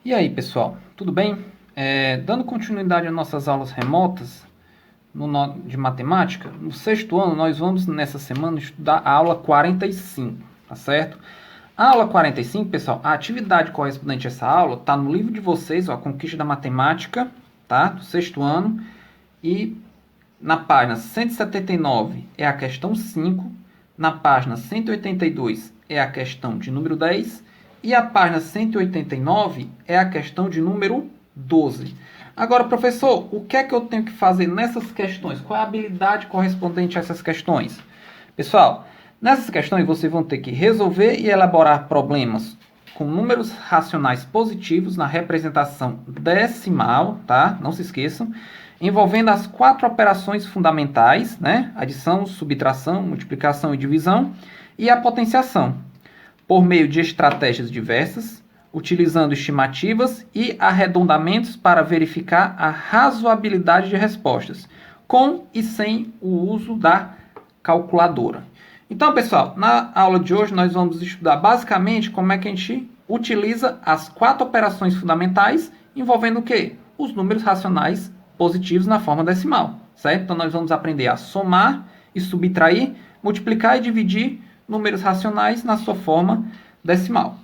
E aí, pessoal, tudo bem? Dando continuidade às nossas aulas remotas de matemática, no sexto ano nós vamos nessa semana estudar a aula 45, tá certo? A aula 45, pessoal, a atividade correspondente a essa aula está no livro de vocês, ó, a Conquista da Matemática, tá? Do sexto ano, e na página 179 é a questão 5, na página 182 é a questão de número 10, e a página 189 é a questão de número 12. Agora, professor, o que é que eu tenho que fazer nessas questões? Qual é a habilidade correspondente a essas questões? Pessoal, nessas questões vocês vão ter que resolver e elaborar problemas com números racionais positivos na representação decimal, tá? Não se esqueçam. Envolvendo as 4 operações fundamentais, né? Adição, subtração, multiplicação e divisão, e a potenciação, por meio de estratégias diversas, utilizando estimativas e arredondamentos para verificar a razoabilidade de respostas, com e sem o uso da calculadora. Então, pessoal, na aula de hoje nós vamos estudar basicamente como é que a gente utiliza as 4 operações fundamentais envolvendo o quê? Os números racionais positivos na forma decimal, certo? Então, nós vamos aprender a somar e subtrair, multiplicar e dividir números racionais na sua forma decimal.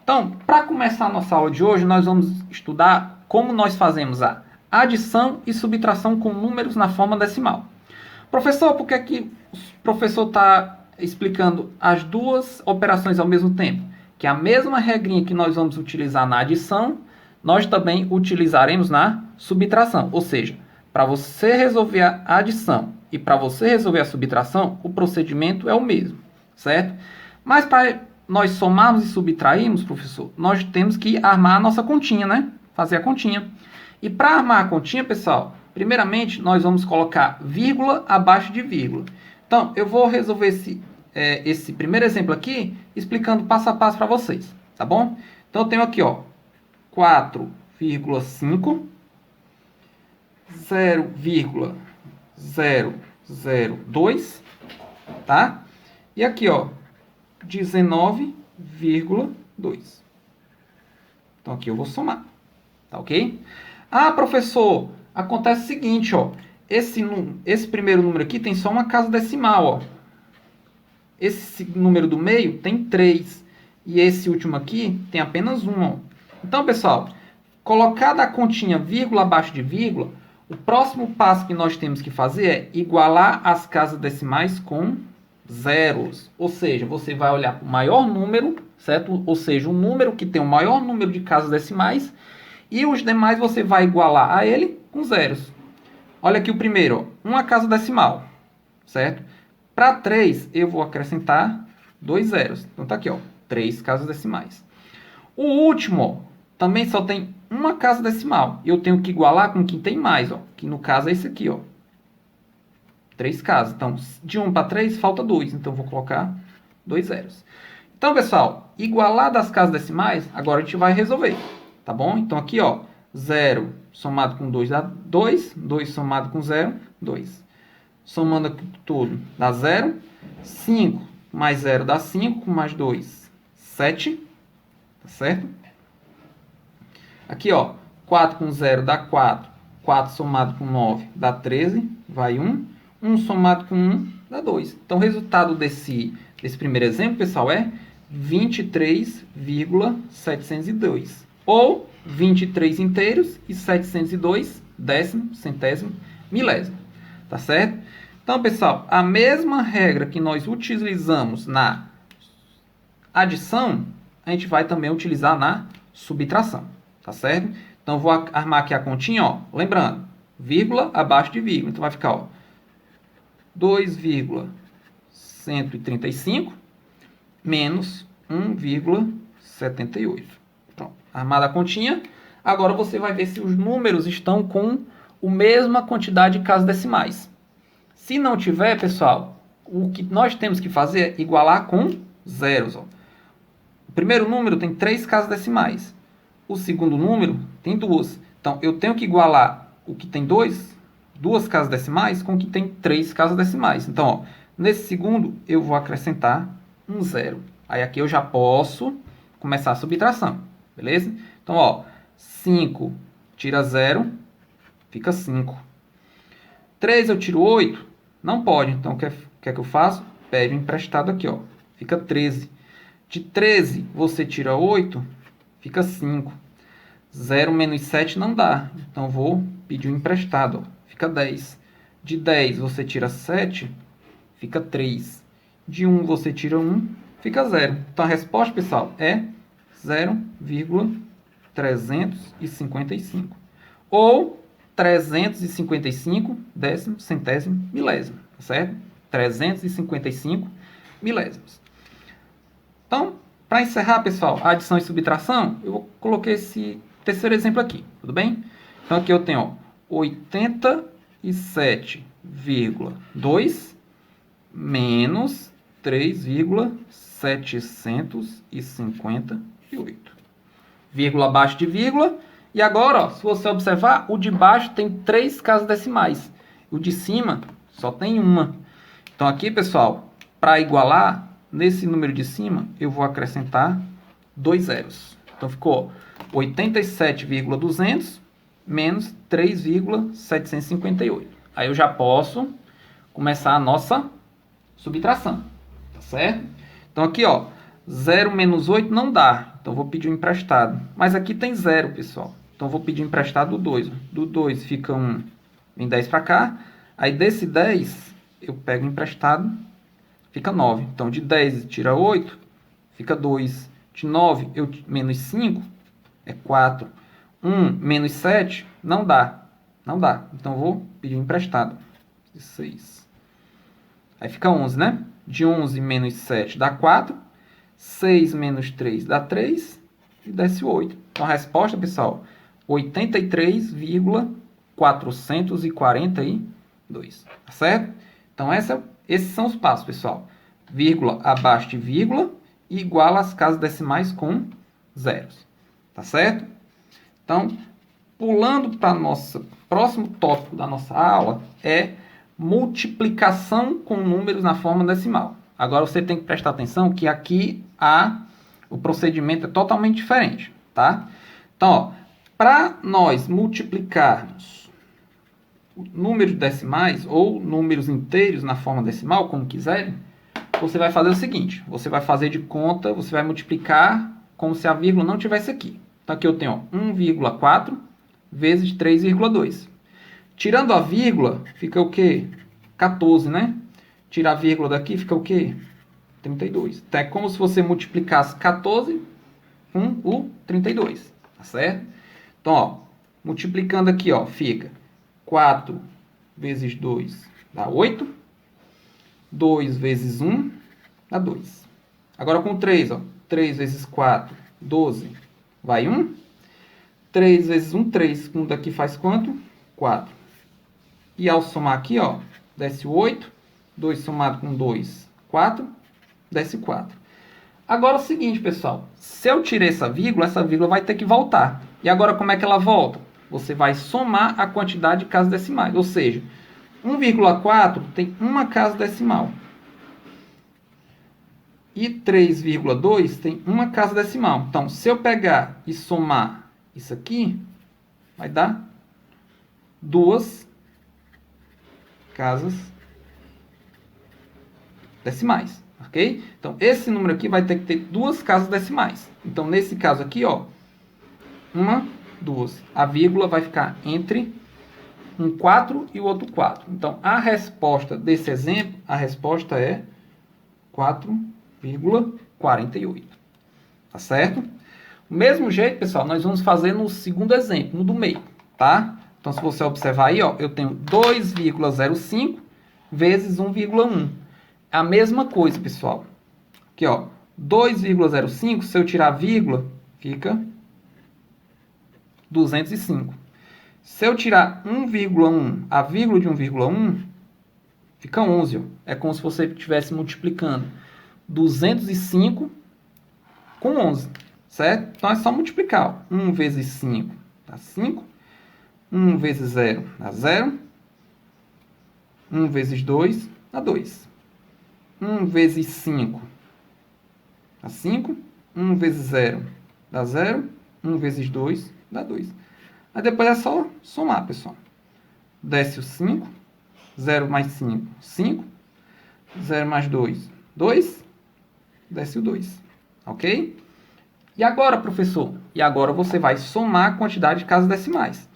Então, para começar a nossa aula de hoje, nós vamos estudar como nós fazemos a adição e subtração com números na forma decimal. Professor, por que que o professor está explicando as duas operações ao mesmo tempo? Que a mesma regrinha que nós vamos utilizar na adição, nós também utilizaremos na subtração. Ou seja, para você resolver a adição e para você resolver a subtração, o procedimento é o mesmo, certo? Mas para nós somarmos e subtrairmos, professor, nós temos que armar a nossa continha, né? Fazer a continha. E para armar a continha, pessoal, primeiramente nós vamos colocar vírgula abaixo de vírgula. Então, eu vou resolver esse primeiro exemplo aqui, explicando passo a passo para vocês, tá bom? Então, eu tenho aqui, ó, 4,5, 0,002, tá? E aqui, ó, 19,2. Então, aqui eu vou somar, tá ok? Ah, professor, acontece o seguinte, ó, esse primeiro número aqui tem só uma casa decimal, ó. Esse número do meio tem 3. E esse último aqui tem apenas 1, ó. Então, pessoal, colocada a continha vírgula abaixo de vírgula, o próximo passo que nós temos que fazer é igualar as casas decimais com zeros. Ou seja, você vai olhar para o maior número, certo? Ou seja, o número que tem o maior número de casas decimais, e os demais você vai igualar a ele com zeros. Olha aqui o primeiro, ó, uma casa decimal, certo? Para 3, eu vou acrescentar 2 zeros. Então, tá aqui, ó, 3 casas decimais. O último, ó, também só tem uma casa decimal. Eu tenho que igualar com quem tem mais, ó, que no caso é esse aqui, ó. 3 casas. Então, de 1 para 3, falta 2. Então, vou colocar 2 zeros. Então, pessoal, igualar das casas decimais, agora a gente vai resolver, tá bom? Então, aqui, ó, 0 somado com 2 dá 2. 2 somado com 0, 2. Somando aqui tudo, dá 0. 5 mais 0 dá 5, mais 2, 7. Tá certo? Aqui, ó, 4 com 0 dá 4. 4 somado com 9 dá 13, vai 1. 1 somado com 1 dá 2. Então, o resultado desse primeiro exemplo, pessoal, é 23,702. Ou 23 inteiros e 702 décimo, centésimo, milésimo. Tá certo? Então, pessoal, a mesma regra que nós utilizamos na adição, a gente vai também utilizar na subtração. Tá certo? Então, vou armar aqui a continha, ó. Lembrando, vírgula abaixo de vírgula. Então, vai ficar, ó, 2,135 menos 1,78. Pronto. Armada a continha. Agora, você vai ver se os números estão com a mesma quantidade de casas decimais. Se não tiver, pessoal, o que nós temos que fazer é igualar com zeros. Ó. O primeiro número tem 3 casas decimais. O segundo número tem 2. Então, eu tenho que igualar o que tem 2 casas decimais com o que tem 3 casas decimais. Então, ó, nesse segundo, eu vou acrescentar um 0. Aí, aqui eu já posso começar a subtração. Beleza? Então, ó, 5 tira 0, fica 5. 3 eu tiro 8, não pode. Então, o que é que eu faço? Pego emprestado aqui, ó. Fica 13. De 13, você tira 8, fica 5. 0 menos 7 não dá. Então, vou pedir um emprestado, ó. Fica 10. De 10, você tira 7, fica 3. De 1, você tira 1, fica 0. Então, a resposta, pessoal, é 0,355. Ou 355 décimos, centésimo, milésimo. Tá certo? 355 milésimos. Então, para encerrar, pessoal, a adição e subtração, eu coloquei esse terceiro exemplo aqui. Tudo bem? Então, aqui eu tenho 87,2 menos 3,758. Vírgula abaixo de vírgula. E agora, ó, se você observar, o de baixo tem 3 casas decimais. O de cima só tem uma. Então aqui, pessoal, para igualar, nesse número de cima, eu vou acrescentar 2 zeros. Então ficou 87,200 menos 3,758. Aí eu já posso começar a nossa subtração. Tá certo? Então aqui, ó, 0 menos 8 não dá. Então, vou pedir um emprestado. Mas aqui tem 0, pessoal. Então, vou pedir um emprestado do 2. Do 2 fica 1, vem 10 para cá. Aí, desse 10, eu pego emprestado, fica 9. Então, de 10 tira 8, fica 2. De 9, menos 5, é 4. 1 menos 7, não dá. Não dá. Então, vou pedir um emprestado. 6. Aí, fica 11, né? De 11 menos 7 dá 4. 6 menos 3 dá 3 e desce 8. Então, a resposta, pessoal, 83,442. Tá certo? Então, esses são os passos, pessoal. Vírgula abaixo de vírgula e iguala as casas decimais com zeros. Tá certo? Então, pulando para o nosso próximo tópico da nossa aula, é multiplicação com números na forma decimal. Agora você tem que prestar atenção que aqui o procedimento é totalmente diferente, tá? Então, para nós multiplicarmos números decimais ou números inteiros na forma decimal, como quiserem, você vai fazer o seguinte, você vai fazer de conta, você vai multiplicar como se a vírgula não tivesse aqui. Então, aqui eu tenho 1,4 vezes 3,2. Tirando a vírgula, fica o quê? 14, né? Tirar a vírgula daqui, fica o quê? 32. Então, é como se você multiplicasse 14 com o 32. Tá certo? Então, ó, multiplicando aqui, ó, fica 4 vezes 2 dá 8. 2 vezes 1 dá 2. Agora com 3, ó. 3 vezes 4, 12. Vai 1. 3 vezes 1, 3. 1 daqui faz quanto? 4. E ao somar aqui, ó, desce 8. 2 somado com 2, 4. Desce 4. Agora é o seguinte, pessoal. Se eu tirei essa vírgula vai ter que voltar. E agora como é que ela volta? Você vai somar a quantidade de casas decimais. Ou seja, 1,4 tem uma casa decimal. E 3,2 tem uma casa decimal. Então, se eu pegar e somar isso aqui, vai dar 2 casas decimais, ok? Então, esse número aqui vai ter que ter 2 casas decimais. Então, nesse caso aqui, ó, 1, 2. A vírgula vai ficar entre um 4 e o outro 4. Então, a resposta desse exemplo, a resposta é 4,48. Tá certo? Do mesmo jeito, pessoal, nós vamos fazer no segundo exemplo, no do meio, tá? Então, se você observar aí, ó, eu tenho 2,05 vezes 1,1. A mesma coisa, pessoal. Aqui, ó, 2,05, se eu tirar a vírgula, fica 205. Se eu tirar 1,1, a vírgula de 1,1, fica 11. Ó. É como se você estivesse multiplicando 205 com 11, certo? Então, é só multiplicar. Ó. 1 vezes 5 dá 5. 1 vezes 0 dá 0. 1 vezes 2 dá 2. 1 vezes 5 dá 5. 1 vezes 0 dá 0. 1 vezes 2 dá 2. Aí depois é só somar, pessoal. Desce o 5. 0 mais 5, 5. 0 mais 2, 2. Desce o 2. Ok? E agora, professor? E agora você vai somar a quantidade de casas decimais.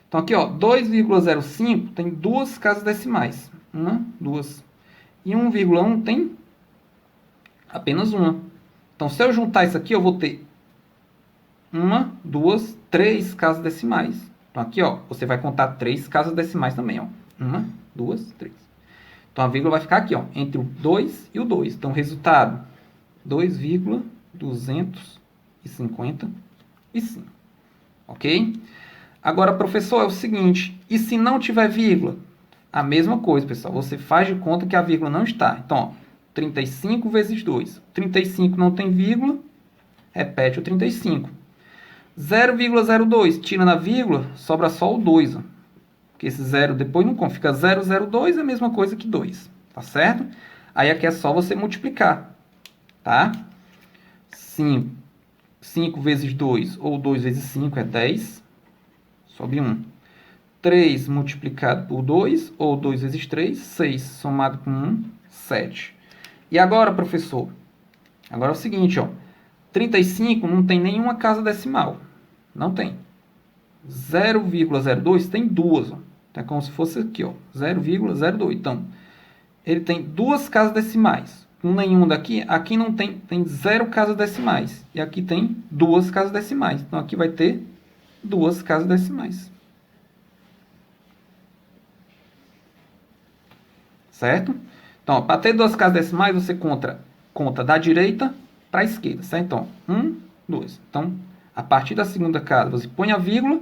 Então aqui, ó, 2,05 tem duas casas decimais. Uma, duas. E 1,1 tem apenas uma. Então, se eu juntar isso aqui, eu vou ter uma, duas, três casas decimais. Então, aqui, ó, você vai contar três casas decimais também, ó. Uma, duas, três. Então, a vírgula vai ficar aqui, ó, entre o 2 e o 2. Então, resultado, 2,255. Ok? Agora, professor, é o seguinte, e se não tiver vírgula? A mesma coisa, pessoal. Você faz de conta que a vírgula não está. Então, ó, 35 vezes 2. 35 não tem vírgula, repete o 35. 0,02, tira na vírgula, sobra só o 2. Ó. Porque esse 0 depois não conta. Fica 0,02 é a mesma coisa que 2. Tá certo? Aí aqui é só você multiplicar. Tá? 5. 5 vezes 2, ou 2 vezes 5 é 10. Sobe 1. 3 multiplicado por 2, ou 2 vezes 3, 6. Somado com 1, 7. E agora, professor? Agora é o seguinte, ó. 35 não tem nenhuma casa decimal. Não tem. 0,02 tem duas. Ó. Então, é como se fosse aqui, ó. 0,02. Então, ele tem duas casas decimais. Com nenhum daqui, aqui não tem, tem 0 casas decimais. E aqui tem duas casas decimais. Então, aqui vai ter duas casas decimais. Certo? Então, para ter duas casas decimais, você conta da direita para a esquerda, certo? Então, 1, 2. Então, a partir da segunda casa, você põe a vírgula.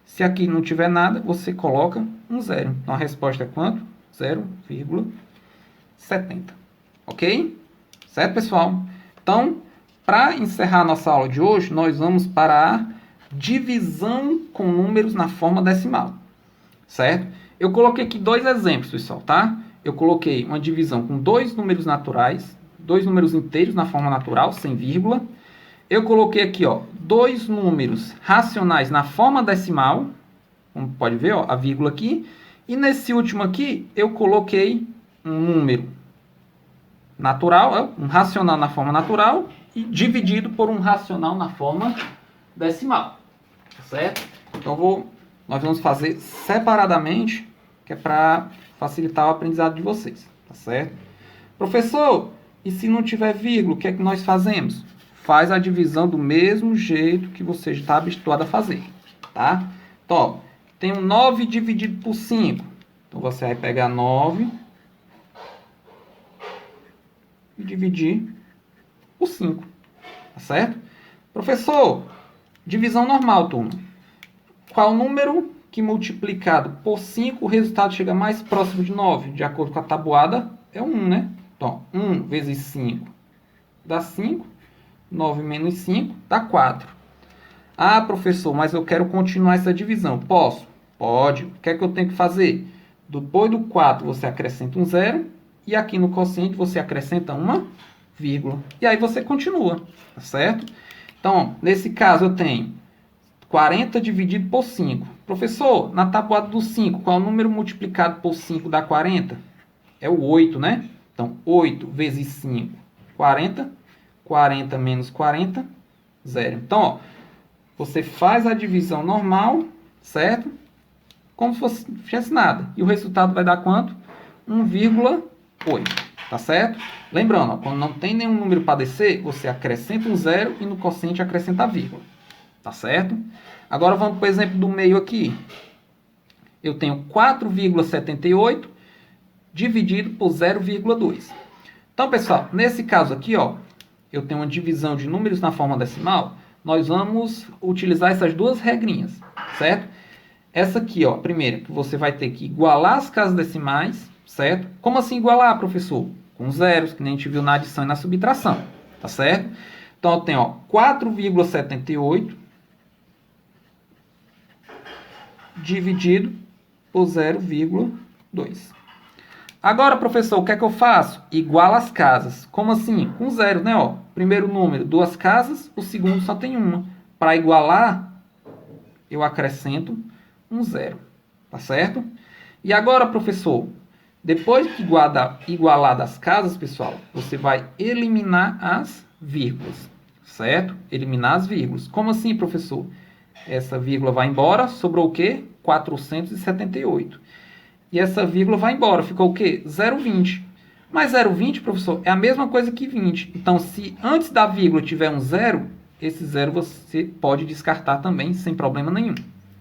Se aqui não tiver nada, você coloca um 0. Então, a resposta é quanto? 0,70. Ok? Certo, pessoal? Então, para encerrar a nossa aula de hoje, nós vamos para a divisão com números na forma decimal. Certo? Eu coloquei aqui dois exemplos, pessoal, tá? Eu coloquei uma divisão com dois números naturais, dois números inteiros na forma natural, sem vírgula. Eu coloquei aqui, ó, dois números racionais na forma decimal, como pode ver, ó, a vírgula aqui. E nesse último aqui, eu coloquei um número natural, um racional na forma natural, e dividido por um racional na forma decimal. Certo? Então, nós vamos fazer separadamente, que é para facilitar o aprendizado de vocês. Tá certo? Professor, e se não tiver vírgula, o que é que nós fazemos? Faz a divisão do mesmo jeito que você está habituado a fazer. Tá? Então, ó, tem um 9 dividido por 5. Então, você vai pegar 9 e dividir por 5. Tá certo? Professor, divisão normal, turma. Qual número que multiplicado por 5 o resultado chega mais próximo de 9? De acordo com a tabuada, é 1, né? Então, 1 vezes 5 dá 5. 9 menos 5 dá 4. Ah, professor, mas eu quero continuar essa divisão. Posso? Pode. O que é que eu tenho que fazer? Depois do 4 você acrescenta um 0. E aqui no quociente você acrescenta uma vírgula. E aí você continua. Tá certo? Então, nesse caso eu tenho 40 dividido por 5. Professor, na tabuada do 5, qual é o número multiplicado por 5 dá 40? É o 8, né? Então, 8 vezes 5, 40. 40 menos 40, 0. Então, ó, você faz a divisão normal, certo? Como se fosse fizesse nada. E o resultado vai dar quanto? 1,8. Tá certo? Lembrando, ó, quando não tem nenhum número para descer, você acrescenta um 0 e no quociente acrescenta a vírgula. Tá certo? Agora vamos para o exemplo do meio aqui. Eu tenho 4,78 dividido por 0,2. Então, pessoal, nesse caso aqui, ó, eu tenho uma divisão de números na forma decimal, nós vamos utilizar essas duas regrinhas, certo? Essa aqui, ó, primeiro, que você vai ter que igualar as casas decimais, certo? Como assim igualar, professor? Com zeros, que nem a gente viu na adição e na subtração, tá certo? Então, eu tenho, ó, 4,78 dividido por 0,2. Agora, professor, o que é que eu faço? Iguala as casas. Como assim? Com zero, né? Ó, primeiro número, duas casas. O segundo só tem uma. para igualar, eu acrescento um zero. Tá certo? E agora, professor, depois que igualar das casas, pessoal, você vai eliminar as vírgulas. Certo? Eliminar as vírgulas. Como assim, professor? Essa vírgula vai embora, sobrou o quê? 478. E essa vírgula vai embora, ficou o quê? 0,20. Mas 0,20, professor, é a mesma coisa que 20. Então, se antes da vírgula tiver um zero, esse zero você pode descartar também, sem problema nenhum.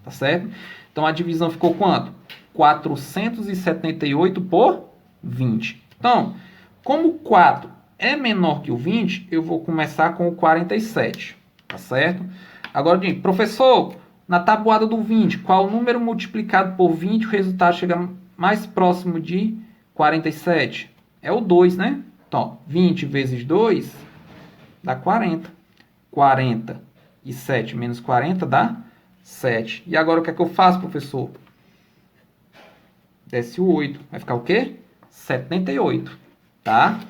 Tá certo? Então, a divisão ficou quanto? 478 por 20. Então, como 4 é menor que o 20, eu vou começar com o 47. Tá certo? Agora, professor, na tabuada do 20, qual número multiplicado por 20 o resultado chega mais próximo de 47? É o 2, né? Então, 20 vezes 2 dá 40. 47 menos 40 dá 7. E agora o que é que eu faço, professor? Desce o 8. Vai ficar o quê? 78. Tá?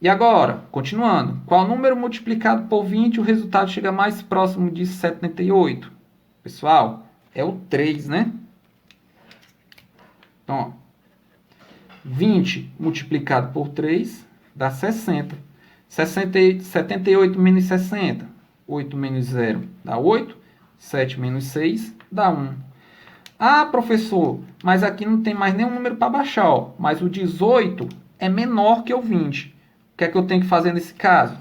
E agora, continuando. Qual número multiplicado por 20 o resultado chega mais próximo de 78? Pessoal, é o 3, né? Então, ó, 20 multiplicado por 3 dá 60. 78 menos 60. 8 menos 0 dá 8. 7 menos 6 dá 1. Ah, professor, mas aqui não tem mais nenhum número para baixar. Ó. Mas o 18 é menor que o 20. O que é que eu tenho que fazer nesse caso?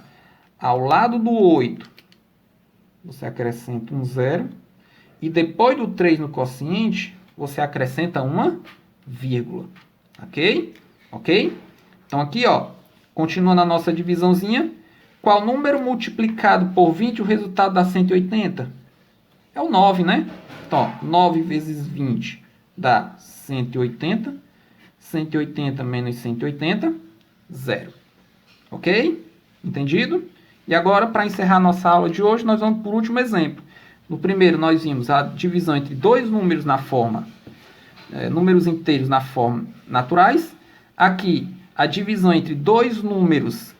Ao lado do 8, você acrescenta um 0. E depois do 3 no quociente, você acrescenta uma vírgula. Ok? Ok? Então aqui, ó, continuando a nossa divisãozinha. Qual número multiplicado por 20 o resultado dá 180? É o 9, né? Então, ó, 9 vezes 20 dá 180. 180 menos 180, 0. Ok? Entendido? E agora, para encerrar nossa aula de hoje, nós vamos por último exemplo. No primeiro, nós vimos a divisão entre dois números na forma, números inteiros na forma naturais. Aqui, a divisão entre dois números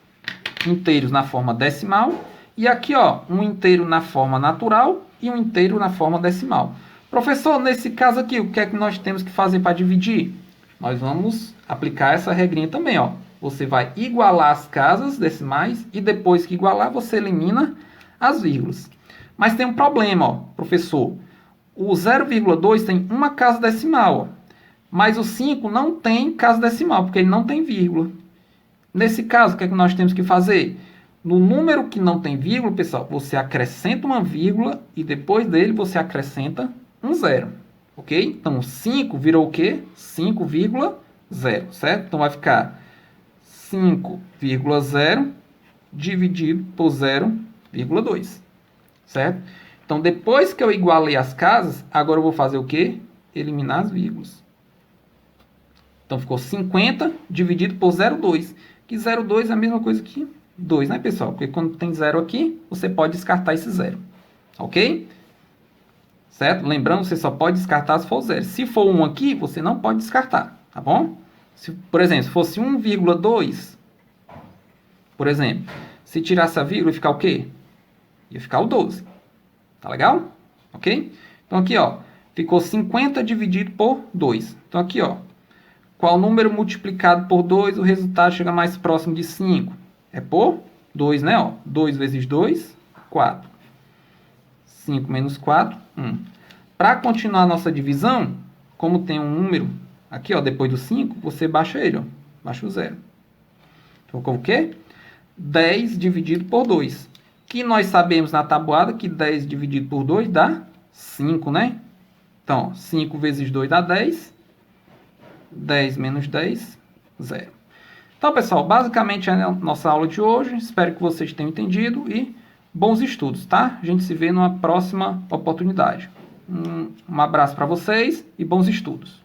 inteiros na forma decimal. E aqui, ó, um inteiro na forma natural e um inteiro na forma decimal. Professor, nesse caso aqui, o que é que nós temos que fazer para dividir? Nós vamos aplicar essa regrinha também, ó. Você vai igualar as casas decimais e depois que igualar, você elimina as vírgulas. Mas tem um problema, ó, professor. O 0,2 tem uma casa decimal, ó, mas o 5 não tem casa decimal, porque ele não tem vírgula. Nesse caso, o que é que nós temos que fazer? No número que não tem vírgula, pessoal, você acrescenta uma vírgula e depois dele você acrescenta um zero. Ok? Então, 5 virou o quê? 5,0, certo? Então, vai ficar 5,0 dividido por 0,2, certo? Então, depois que eu igualei as casas, agora eu vou fazer o quê? Eliminar as vírgulas. Então, ficou 50 dividido por 0,2, que 0,2 é a mesma coisa que 2, né, pessoal? Porque quando tem 0 aqui, você pode descartar esse 0, ok? Certo? Lembrando, você só pode descartar se for 0. Se for 1 aqui, você não pode descartar, tá bom? Se, por exemplo, se fosse 1,2, por exemplo, se tirasse a vírgula, ia ficar o quê? Ia ficar o 12. Tá legal? Ok? Então, aqui, ó, ficou 50 dividido por 2. Então, aqui, ó, qual número multiplicado por 2, o resultado chega mais próximo de 5? É por 2, né? Ó, 2 vezes 2, 4. 5 menos 4, 1. Para continuar a nossa divisão, como tem um número aqui, ó, depois do 5, você baixa ele, ó. Baixa o 0. Então, ficou o quê? 10 dividido por 2. Que nós sabemos na tabuada que 10 dividido por 2 dá 5, né? Então, ó, 5 vezes 2 dá 10. 10 menos 10, 0. Então, pessoal, basicamente é a nossa aula de hoje. Espero que vocês tenham entendido e bons estudos, tá? A gente se vê numa próxima oportunidade. Um abraço para vocês e bons estudos.